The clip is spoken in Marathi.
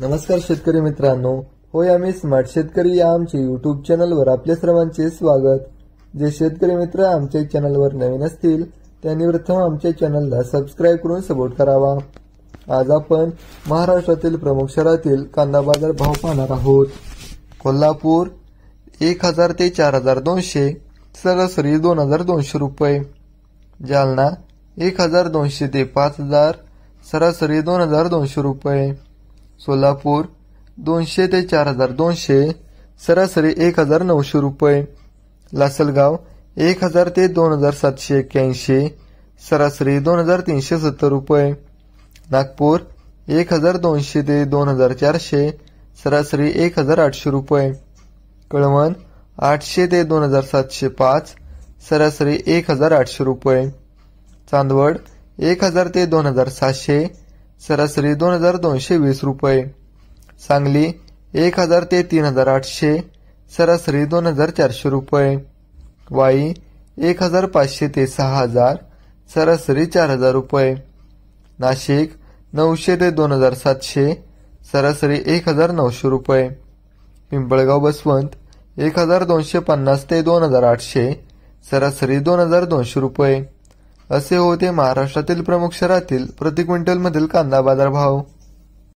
नमस्कार शेतकरी मित्रांनो, होय आम्ही स्मार्ट शेतकरी या आमच्या यूट्यूब चॅनलवर आपल्या सर्वांचे स्वागत। जे शेतकरी मित्र आमच्या चॅनलवर नवीन असतील त्यांनी प्रथम आमच्या चॅनलला सबस्क्राइब करून सपोर्ट करावा। आज आपण महाराष्ट्रातील प्रमुख शहरातील कांदा बाजार भाव पाहणार आहोत। कोल्हापूर 1000 ते 4200, सरासरी 2200 रुपये। जालना 1200 ते 5000, सरासरी 2200 रुपये। सोलापूर 200 ते 4200, सरासरी 1900 रुपये। लासलगाव 1000 ते 2781, सरासरी 2370 रुपये। नागपूर 1200 ते 2400, सरासरी 1800 रुपये। कळवण 800 ते 2705, सरासरी 1800 रुपये। चांदवड 1000 ते 2700, सरासरी 2220 रुपये। सांगली 1000 ते 3800, सरासरी 2400 रुपये। वाई 1500 ते 6000, सरासरी 4000 रुपये। नाशिक 900 ते 2700, सरासरी 1900 रुपये। पिंपळगाव बसवंत 1250 ते 2800, सरासरी 2200 रुपये। असे होते महाराष्ट्रातील प्रमुख शहरातील प्रति क्विंटल मधील कांदा बाजार भाव।